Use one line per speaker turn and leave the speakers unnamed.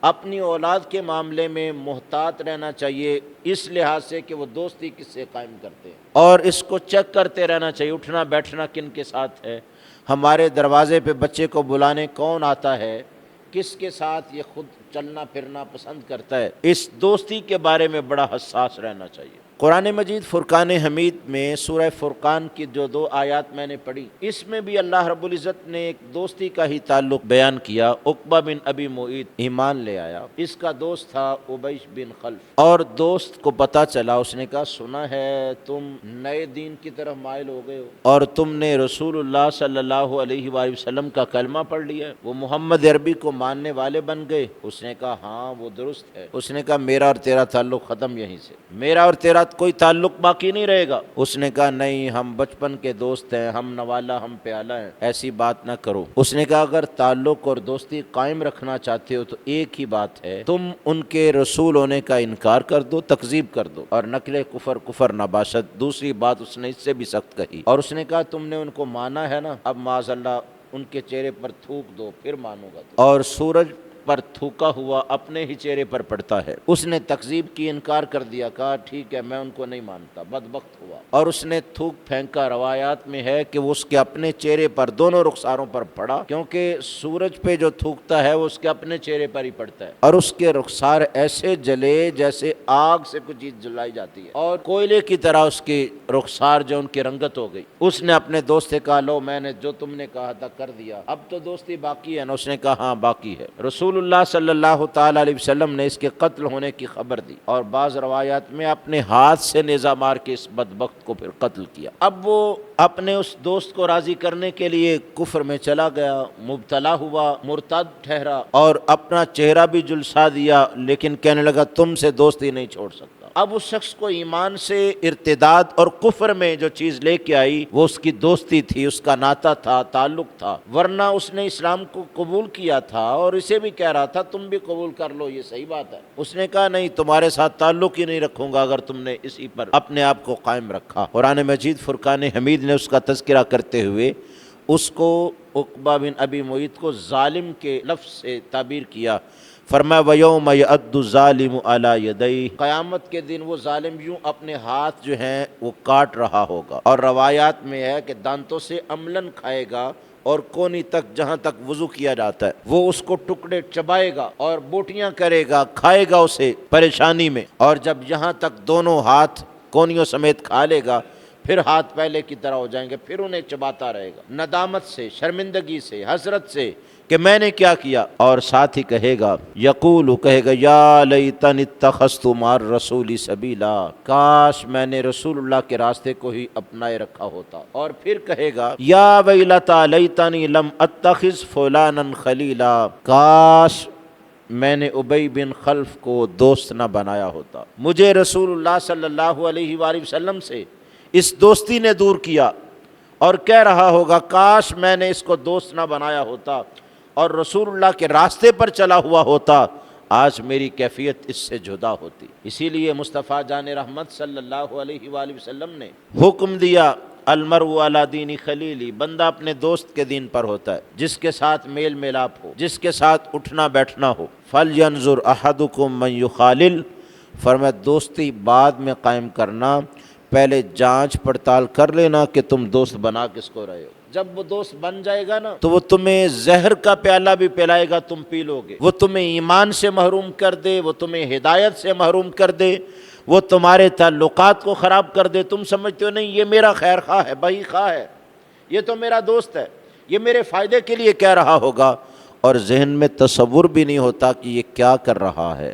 اپنی اولاد کے معاملے میں محتاط رہنا چاہیے، اس لحاظ سے کہ وہ دوستی کس سے قائم کرتے ہیں، اور اس کو چیک کرتے رہنا چاہیے اٹھنا بیٹھنا کن کے ساتھ ہے، ہمارے دروازے پہ بچے کو بلانے کون آتا ہے، کس کے ساتھ یہ خود چلنا پھرنا پسند کرتا ہے۔ اس دوستی کے بارے میں بڑا حساس رہنا چاہیے۔ قرآن مجید فرقان حمید میں سورہ فرقان کی جو 2 آیات میں نے پڑھی، اس میں بھی اللہ رب العزت نے ایک دوستی کا ہی تعلق بیان کیا۔ عقبہ بن ابی معیط ایمان لے آیا، اس کا دوست تھا ابیش بن خلف، اور دوست کو پتہ چلا، اس نے کہا سنا ہے تم نئے دین کی طرف مائل ہو گئے ہو اور تم نے رسول اللہ صلی اللہ علیہ وآلہ وسلم کا کلمہ پڑھ لیا ہے، وہ محمد عربی کو ماننے والے بن گئے۔ اس نے کہا ہاں وہ درست ہے۔ اس نے کہا میرا اور تیرا تعلق ختم یہیں سے، میرا اور تیرا کوئی تعلق باقی نہیں رہے گا۔ اس نے کہا نہیں، ہم بچپن کے دوست ہیں، ہم نوالا ہم پیالہ ہیں، ایسی بات نہ کرو۔ اس نے کہا اگر تعلق اور دوستی قائم رکھنا چاہتے ہو تو ایک ہی بات ہے، تم ان کے رسول ہونے کا انکار کر دو، تکذیب کر دو، اور نقل کفر کفر نہ باشد۔ دوسری بات اس نے اس سے بھی سخت کہی، اور اس نے کہا تم نے ان کو مانا ہے نا، اب معاذ اللہ ان کے چہرے پر تھوک دو پھر مانوں گا تو۔ اور سورج پر تھوکا ہوا اپنے ہی چہرے پر پڑتا ہے۔ اس نے تکذیب کی، انکار کر دیا، کہا ٹھیک ہے میں ان کو نہیں مانتا، بدبخت ہوا، اور اس نے تھوک پھینکا۔ روایات میں ہے کہ وہ اس کے اپنے چہرے پر دونوں رخساروں پر پڑا، کیونکہ سورج پہ جو تھوکتا ہے وہ اس کے اپنے چہرے پر ہی پڑتا ہے، اور اس کے رخسار ایسے جلے جیسے آگ سے کچھ چیز جلائی جاتی ہے، اور کوئلے کی طرح اس کی رخسار جو ان کی رنگت ہو گئی۔ اس نے اپنے دوست سے کہا لو میں نے جو تم نے کہا تھا کر دیا، اب تو دوستی باقی ہے نا؟ اس نے کہا ہاں باقی ہے۔ رسول اللہ صلی اللہ تعالی علیہ وسلم نے اس کے قتل ہونے کی خبر دی، اور بعض روایات میں اپنے ہاتھ سے نیزہ مار کے اس بدبخت کو پھر قتل کیا۔ اب وہ اپنے اس دوست کو راضی کرنے کے لیے کفر میں چلا گیا، مبتلا ہوا، مرتد ٹھہرا، اور اپنا چہرہ بھی جلسا دیا، لیکن کہنے لگا تم سے دوستی نہیں چھوڑ سکتا۔ اب اس شخص کو ایمان سے ارتداد اور کفر میں جو چیز لے کے آئی وہ اس کی دوستی تھی، اس کا ناتا تھا، تعلق تھا، ورنہ اس نے اسلام کو قبول کیا تھا اور اسے بھی کہہ رہا تھا تم بھی قبول کر لو، یہ صحیح بات ہے۔ اس نے کہا نہیں، تمہارے ساتھ تعلق ہی نہیں رکھوں گا اگر تم نے اسی پر اپنے آپ کو قائم رکھا۔ قرآن مجید فرقان حمید نے اس کا تذکرہ کرتے ہوئے اس کو عقبہ بن ابی معیط کو ظالم کے لفظ سے تعبیر کیا، فرمایا وَيَوْمَ يَعَضُّ الظَّالِمُ عَلَى يَدَيْهِ، قیامت کے دن وہ ظالم یوں اپنے ہاتھ جو ہیں وہ کاٹ رہا ہوگا، اور روایات میں ہے کہ دانتوں سے عملاً کھائے گا، اور کونی تک جہاں تک وضو کیا جاتا ہے وہ اس کو ٹکڑے چبائے گا اور بوٹیاں کرے گا، کھائے گا اسے پریشانی میں، اور جب یہاں تک دونوں ہاتھ کونیوں سمیت کھا لے گا پھر ہاتھ پہلے کی طرح ہو جائیں گے، پھر انہیں چباتا رہے گا ندامت سے، شرمندگی سے، حسرت سے کہ میں نے کیا کیا، اور ساتھ ہی کہے گا یقول، کہے گا یا لیتنی اتخذت مع الرسول سبیلا، کاش میں نے رسول اللہ کے راستے کو ہی اپنائے رکھا ہوتا، اور پھر کہے گا یا ویلتا لیتنی لم اتخذ فلانا خلیلا، کاش میں نے ابی بن خلف کو دوست نہ بنایا ہوتا، مجھے رسول اللہ صلی اللہ علیہ وآلہ وسلم سے اس دوستی نے دور کیا، اور کہہ رہا ہوگا کاش میں نے اس کو دوست نہ بنایا ہوتا اور رسول اللہ کے راستے پر چلا ہوا ہوتا، آج میری کیفیت اس سے جدا ہوتی۔ اسی لیے مصطفیٰ جان رحمت صلی اللہ علیہ وآلہ وسلم نے حکم دیا المرء علی دین خلیلی، بندہ اپنے دوست کے دین پر ہوتا ہے، جس کے ساتھ میل میلاپ ہو، جس کے ساتھ اٹھنا بیٹھنا ہو۔ فَلْيَنْظُرْ أَحَدُكُمْ مَنْ يُخَالِلْ، فرمایا دوستی بعد میں قائم کرنا، پہلے جانچ پڑتال کر لینا کہ تم دوست بنا کس کو رہے ہو۔ جب وہ دوست بن جائے گا نا تو وہ تمہیں زہر کا پیالہ بھی پلائے گا، تم پی لو گے، وہ تمہیں ایمان سے محروم کر دے، وہ تمہیں ہدایت سے محروم کر دے، وہ تمہارے تعلقات کو خراب کر دے، تم سمجھتے ہو نہیں یہ میرا خیر خواہ ہے، بھائی خواہ ہے، یہ تو میرا دوست ہے، یہ میرے فائدے کے لیے کہہ رہا ہوگا، اور ذہن میں تصور بھی نہیں ہوتا کہ یہ کیا کر رہا ہے۔